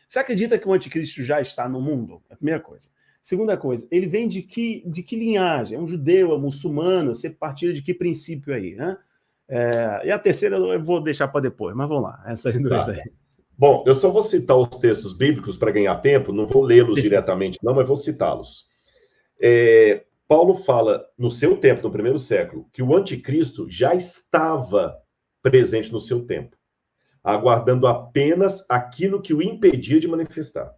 Você acredita que o anticristo já está no mundo? É a primeira coisa. Segunda coisa, ele vem de que linhagem? É um judeu, é muçulmano? Você partilha de que princípio aí, né? E a terceira eu vou deixar para depois, mas vamos lá, essas duas aí. Bom, eu só vou citar os textos bíblicos para ganhar tempo, não vou lê-los diretamente não, mas vou citá-los. Paulo fala, no seu tempo, no primeiro século, que o anticristo já estava presente no seu tempo, aguardando apenas aquilo que o impedia de manifestar.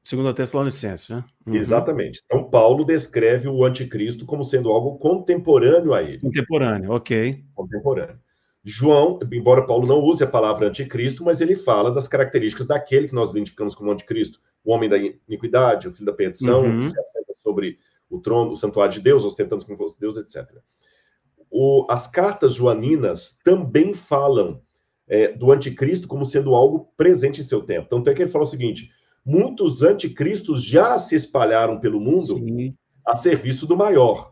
Segundo Tessalonicenses, né? Uhum. Exatamente. Então, Paulo descreve o anticristo como sendo algo contemporâneo a ele. Contemporâneo, ok. Contemporâneo. João, embora Paulo não use a palavra anticristo, mas ele fala das características daquele que nós identificamos como anticristo. O homem da iniquidade, o filho da perdição, que se assenta sobre o trono, o santuário de Deus, ostentando como fosse Deus, etc. As cartas joaninas também falam do anticristo como sendo algo presente em seu tempo. Tanto é que ele fala o seguinte: muitos anticristos já se espalharam pelo mundo a serviço do maior.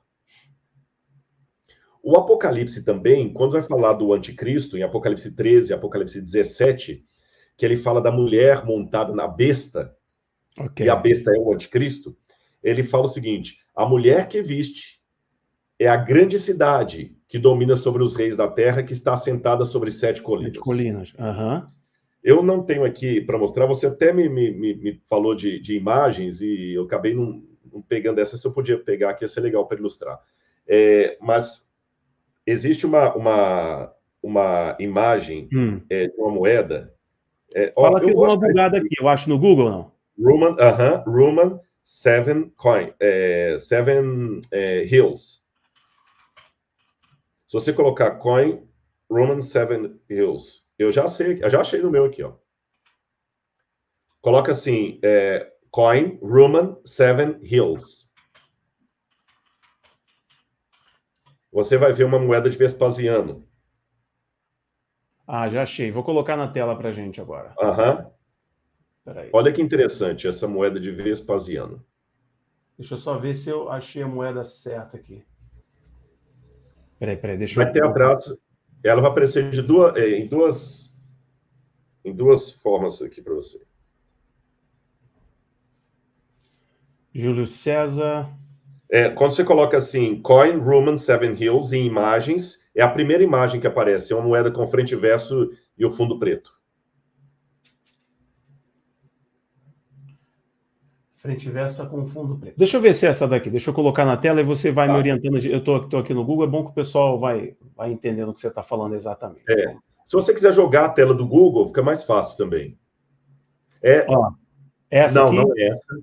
O Apocalipse também, quando vai falar do anticristo, em Apocalipse 13, Apocalipse 17, que ele fala da mulher montada na besta, e a besta é o anticristo, ele fala o seguinte: a mulher que viste é a grande cidade que domina sobre os reis da terra, que está assentada sobre 7 colinas. 7 colinas, Eu não tenho aqui para mostrar, você até me falou de imagens, e eu acabei não pegando essa, se eu podia pegar aqui, ia ser legal para ilustrar. Mas existe uma imagem de uma moeda. Fala que eu dou uma bugada aqui, eu acho no Google, não? Roman 7 coin, 7 hills. Se você colocar coin Roman 7 hills, eu já achei no meu aqui, ó. Coloca assim, coin Roman 7 hills. Você vai ver uma moeda de Vespasiano. Já achei. Vou colocar na tela pra gente agora. Peraí. Olha que interessante essa moeda de Vespasiano. Deixa eu só ver se eu achei a moeda certa aqui. Peraí, deixa vai ter atrás, ela vai aparecer em duas formas aqui para você. Júlio César. Quando você coloca assim, Coin Roman 7 Hills em imagens, é a primeira imagem que aparece, é uma moeda com frente e verso e o fundo preto. Frente e verso com fundo preto. Deixa eu ver se é essa daqui, deixa eu colocar na tela e você vai me orientando. Eu estou aqui no Google, é bom que o pessoal vai entendendo o que você está falando exatamente. Se você quiser jogar a tela do Google, fica mais fácil também. Essa aqui?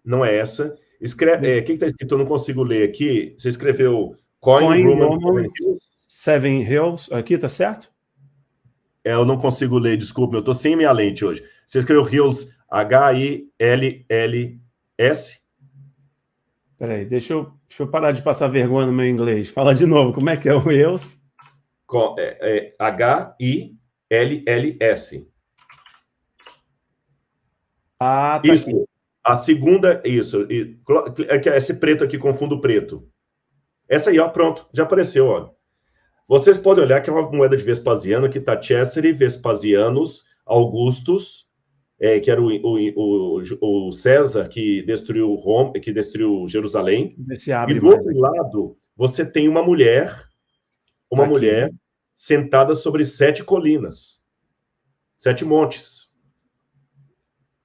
Não é essa. Escreve, o que está escrito? Eu não consigo ler aqui. Você escreveu Coin Roman 7 Hills. Aqui, tá certo? Eu não consigo ler, desculpe, eu estou sem minha lente hoje. Você escreveu Hills, H-I-L-L-S? Peraí, deixa eu parar de passar vergonha no meu inglês. Fala de novo, como é que é o Hills? H-I-L-L-S. Tá isso. Aqui. A segunda, isso. Esse preto aqui com fundo preto. Essa aí, ó, pronto, já apareceu, olha. Vocês podem olhar que é uma moeda de Vespasiano, que está Cesare Vespasianus Augustus, que era o César que destruiu Roma, que destruiu Jerusalém. E do outro lado, você tem uma mulher sentada sobre 7 colinas, 7 montes.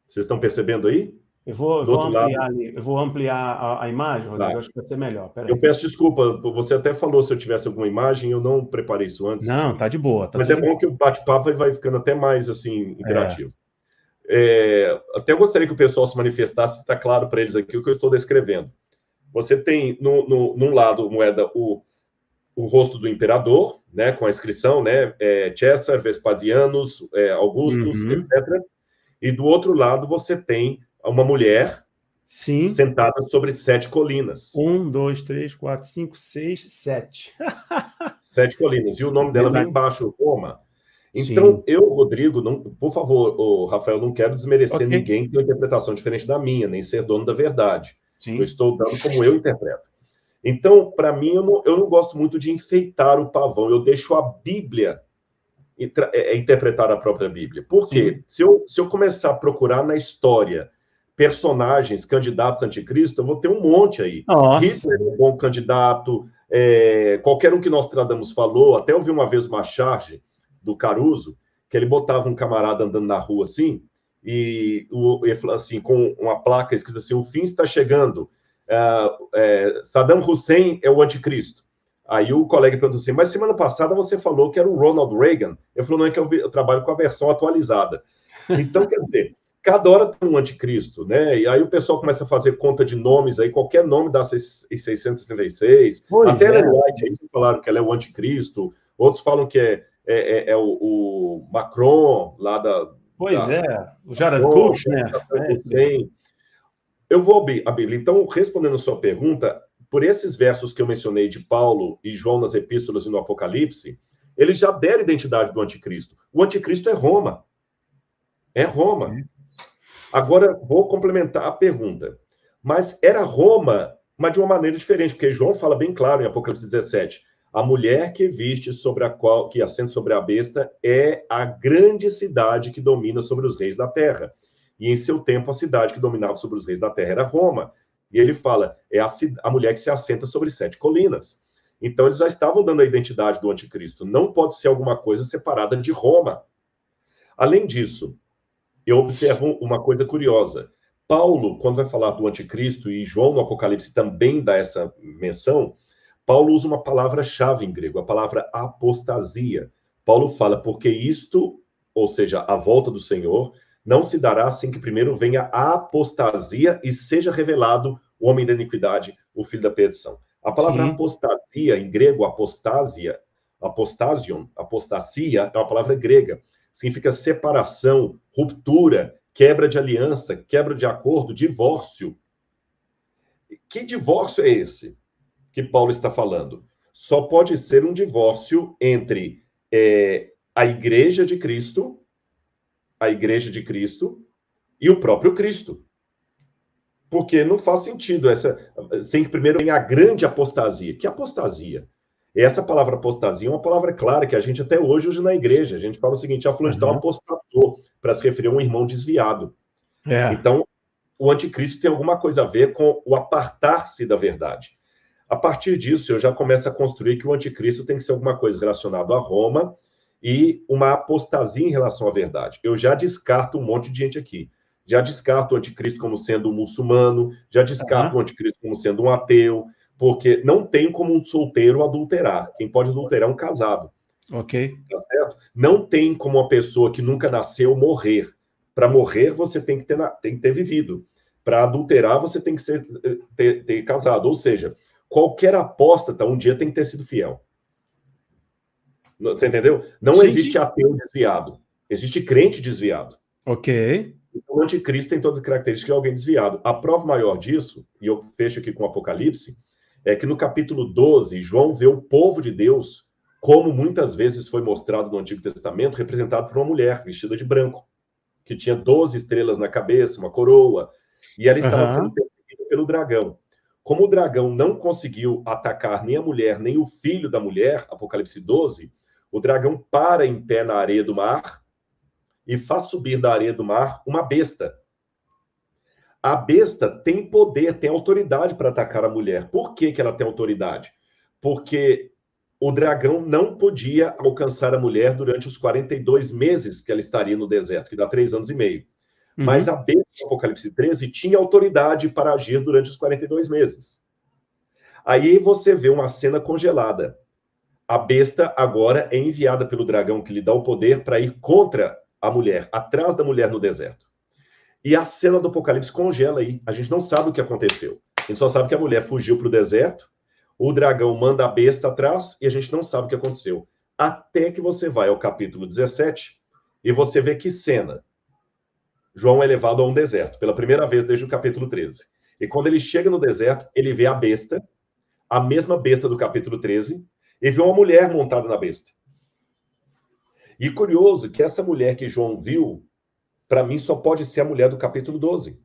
Vocês estão percebendo aí? Eu vou ampliar a imagem, Rodrigo, acho que vai ser melhor. Eu peço desculpa, você até falou se eu tivesse alguma imagem, eu não preparei isso antes. Não, tá de boa. Mas é bom que o bate-papo vai ficando até mais assim, interativo. Até gostaria que o pessoal se manifestasse, se está claro para eles aqui o que eu estou descrevendo. Você tem, num lado, moeda, o rosto do imperador, né, com a inscrição, né, César, Vespasianus, Augustus, etc. E do outro lado você tem uma mulher sentada sobre 7 colinas. 1, 2, 3, 4, 5, 6, 7. 7 colinas. E o nome dela vem embaixo, Roma. Então, Rodrigo, por favor, Rafael, não quero desmerecer ninguém que tem uma interpretação diferente da minha, nem ser dono da verdade. Eu estou dando como eu interpreto. Então, para mim, eu não gosto muito de enfeitar o pavão. Eu deixo a Bíblia interpretar a própria Bíblia. Por quê? Se eu começar a procurar na história personagens, candidatos a anticristo, eu vou ter um monte aí. Nossa. Hitler é um bom candidato, qualquer um que Nostradamus falou, até eu vi uma vez uma charge do Caruso, que ele botava um camarada andando na rua assim, e ele falou assim, com uma placa escrita assim, o fim está chegando, Saddam Hussein é o anticristo. Aí o colega perguntou assim, mas semana passada você falou que era o Ronald Reagan. Eu falei, não, é que eu trabalho com a versão atualizada. Então, quer dizer, cada hora tem um anticristo, né? E aí o pessoal começa a fazer conta de nomes aí, qualquer nome dá 666. Até Ellen White aí falaram que ela é o anticristo, outros falam que é o Macron, lá da... o Jared Kushner. Eu vou, Abílio, então, respondendo a sua pergunta, por esses versos que eu mencionei de Paulo e João nas epístolas e no Apocalipse, eles já deram a identidade do anticristo. O anticristo é Roma. É Roma. Agora, vou complementar a pergunta. Mas era Roma, mas de uma maneira diferente, porque João fala bem claro em Apocalipse 17, a mulher que viste que assenta sobre a besta é a grande cidade que domina sobre os reis da terra. E em seu tempo, a cidade que dominava sobre os reis da terra era Roma. E ele fala, é a mulher que se assenta sobre 7 colinas. Então, eles já estavam dando a identidade do anticristo. Não pode ser alguma coisa separada de Roma. Além disso, eu observo uma coisa curiosa. Paulo, quando vai falar do anticristo, e João no Apocalipse também dá essa menção, Paulo usa uma palavra-chave em grego, a palavra apostasia. Paulo fala, porque isto, ou seja, a volta do Senhor, não se dará sem que primeiro venha a apostasia e seja revelado o homem da iniquidade, o filho da perdição. A palavra apostasia, em grego, apostasia, apostasia, é uma palavra grega. Significa separação, ruptura, quebra de aliança, quebra de acordo, divórcio. Que divórcio é esse que Paulo está falando? Só pode ser um divórcio entre a igreja de Cristo e o próprio Cristo. Porque não faz sentido sem que primeiro venha a grande apostasia. Que apostasia? Essa palavra apostasia é uma palavra clara que a gente até hoje usa na igreja. A gente fala o seguinte, a fulano de tal apostatou, para se referir a um irmão desviado. Então, o anticristo tem alguma coisa a ver com o apartar-se da verdade. A partir disso, eu já começo a construir que o anticristo tem que ser alguma coisa relacionada a Roma e uma apostasia em relação à verdade. Eu já descarto um monte de gente aqui. Já descarto o anticristo como sendo um muçulmano, já descarto o anticristo como sendo um ateu, porque não tem como um solteiro adulterar. Quem pode adulterar é um casado. Ok. Tá certo? Não tem como uma pessoa que nunca nasceu morrer. Para morrer, você tem que ter vivido. Para adulterar, você tem que ter casado. Ou seja, qualquer apóstata um dia tem que ter sido fiel. Você entendeu? Não existe ateu desviado. Existe crente desviado. Ok. Então, o anticristo tem todas as características de alguém desviado. A prova maior disso, e eu fecho aqui com o Apocalipse, é que no capítulo 12, João vê o povo de Deus, como muitas vezes foi mostrado no Antigo Testamento, representado por uma mulher vestida de branco, que tinha 12 estrelas na cabeça, uma coroa, e ela estava sendo perseguida pelo dragão. Como o dragão não conseguiu atacar nem a mulher, nem o filho da mulher, Apocalipse 12, o dragão para em pé na areia do mar e faz subir da areia do mar uma besta. A besta tem poder, tem autoridade para atacar a mulher. Por que ela tem autoridade? Porque o dragão não podia alcançar a mulher durante os 42 meses que ela estaria no deserto, que dá 3 anos e meio. Mas a besta, no Apocalipse 13, tinha autoridade para agir durante os 42 meses. Aí você vê uma cena congelada. A besta agora é enviada pelo dragão que lhe dá o poder para ir contra a mulher, atrás da mulher no deserto. E a cena do Apocalipse congela aí. A gente não sabe o que aconteceu. A gente só sabe que a mulher fugiu para o deserto, o dragão manda a besta atrás e a gente não sabe o que aconteceu. Até que você vai ao capítulo 17 e você vê que cena. João é levado a um deserto, pela primeira vez desde o capítulo 13. E quando ele chega no deserto, ele vê a besta, a mesma besta do capítulo 13, e vê uma mulher montada na besta. E curioso que essa mulher que João viu, para mim, só pode ser a mulher do capítulo 12.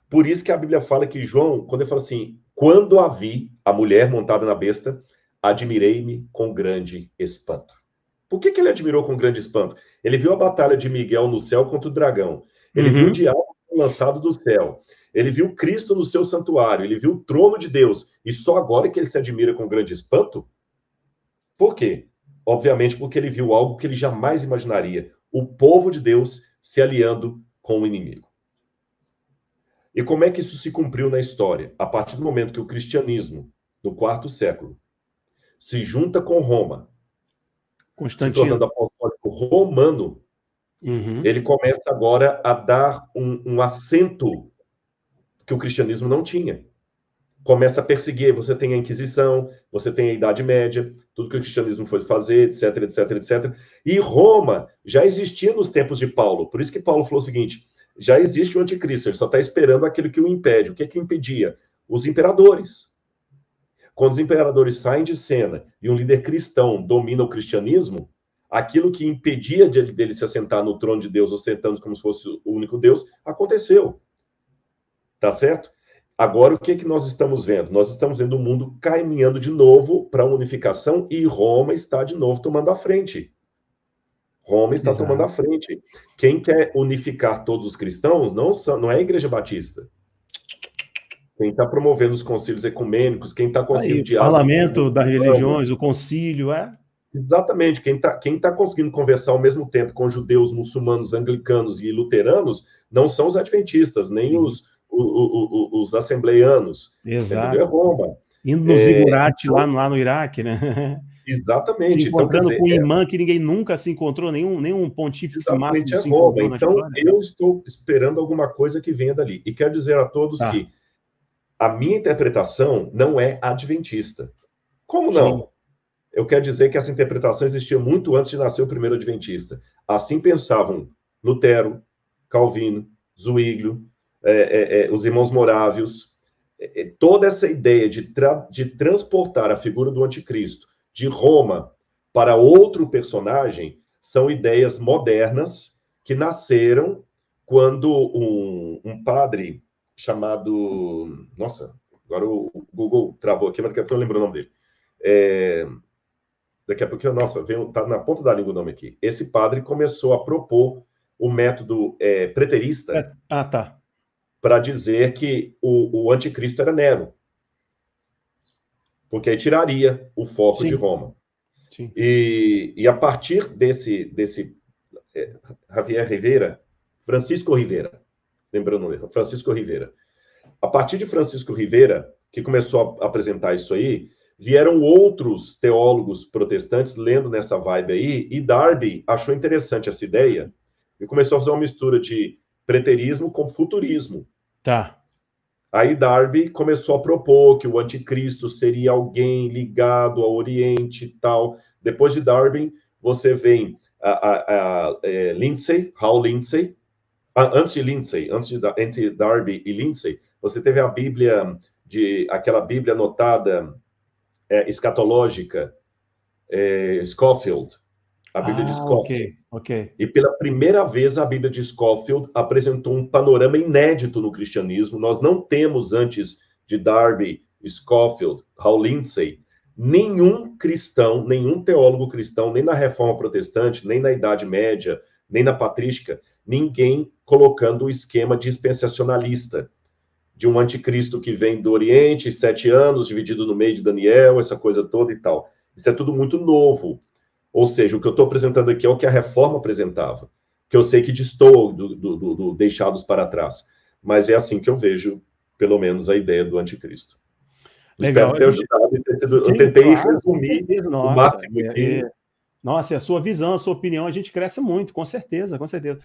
Por isso que a Bíblia fala que João, quando ele fala assim, quando a vi, a mulher montada na besta, admirei-me com grande espanto. Por que ele admirou com grande espanto? Ele viu a batalha de Miguel no céu contra o dragão. Ele viu o diabo lançado do céu. Ele viu Cristo no seu santuário. Ele viu o trono de Deus. E só agora que ele se admira com grande espanto? Por quê? Obviamente porque ele viu algo que ele jamais imaginaria. O povo de Deus se aliando com o inimigo. E como é que isso se cumpriu na história? A partir do momento que o cristianismo, no quarto século, se junta com Roma, se tornando apostólico romano, ele começa agora a dar um acento que o cristianismo não tinha. Começa a perseguir, você tem a Inquisição, você tem a Idade Média, tudo que o cristianismo foi fazer, etc, etc, etc. E Roma já existia nos tempos de Paulo, por isso que Paulo falou o seguinte, já existe o anticristo, ele só está esperando aquilo que o impede. O que é que impedia? Os imperadores. Quando os imperadores saem de cena e um líder cristão domina o cristianismo, aquilo que impedia dele se assentar no trono de Deus, ou sentando como se fosse o único Deus, aconteceu. Tá certo? Agora, o que é que nós estamos vendo? Nós estamos vendo o mundo caminhando de novo para a unificação e Roma está de novo tomando a frente. Roma está tomando a frente. Quem quer unificar todos os cristãos não é a Igreja Batista. Quem está promovendo os concílios ecumênicos, quem está conseguindo diálogo... O parlamento das religiões, o concílio, Exatamente. Quem tá conseguindo conversar ao mesmo tempo com judeus, muçulmanos, anglicanos e luteranos não são os adventistas, nem os assembleianos. Exato. É Roma. Indo no zigurate lá no Iraque, né? Exatamente. Se encontrando com um imã que ninguém nunca se encontrou, nenhum pontífice máximo se encontrou. Então, eu estou esperando alguma coisa que venha dali. E quero dizer a todos que a minha interpretação não é adventista. Como não? Sim. Eu quero dizer que essa interpretação existia muito antes de nascer o primeiro adventista. Assim pensavam Lutero, Calvino, Zwinglio, os irmãos morávios. Toda essa ideia de transportar a figura do anticristo de Roma para outro personagem são ideias modernas que nasceram quando um padre chamado... Nossa, agora o Google travou aqui, mas daqui a pouco eu lembro o nome dele. Daqui a pouco, nossa, tá na ponta da língua o nome aqui. Esse padre começou a propor o método preterista para dizer que o anticristo era Nero. Porque aí tiraria o foco de Roma. Sim. E a partir desse Javier Rivera, Francisco Rivera, lembrando o nome, Francisco Rivera. A partir de Francisco Rivera, que começou a apresentar isso aí, vieram outros teólogos protestantes lendo nessa vibe aí, e Darby achou interessante essa ideia e começou a fazer uma mistura de preterismo com futurismo. Aí Darby começou a propor que o anticristo seria alguém ligado ao Oriente e tal. Depois de Darby, você vem Lindsay, Hal Lindsay. Antes de Darby e Lindsay, você teve a Bíblia, aquela Bíblia anotada escatológica, Scofield. A Bíblia de Scofield. Okay. E pela primeira vez a Bíblia de Scofield apresentou um panorama inédito no cristianismo. Nós não temos, antes de Darby, Scofield, Hal Lindsay, nenhum cristão, nenhum teólogo cristão, nem na Reforma Protestante, nem na Idade Média, nem na Patrística, ninguém colocando o esquema dispensacionalista de um anticristo que vem do Oriente, 7 anos, dividido no meio de Daniel, essa coisa toda e tal. Isso é tudo muito novo. Ou seja, o que eu estou apresentando aqui é o que a Reforma apresentava, que eu sei que distou do deixados para trás. Mas é assim que eu vejo, pelo menos, a ideia do anticristo. Legal. Espero ter ajudado. Eu tentei resumir o máximo aqui. Nossa, a sua visão, a sua opinião, a gente cresce muito, com certeza, com certeza.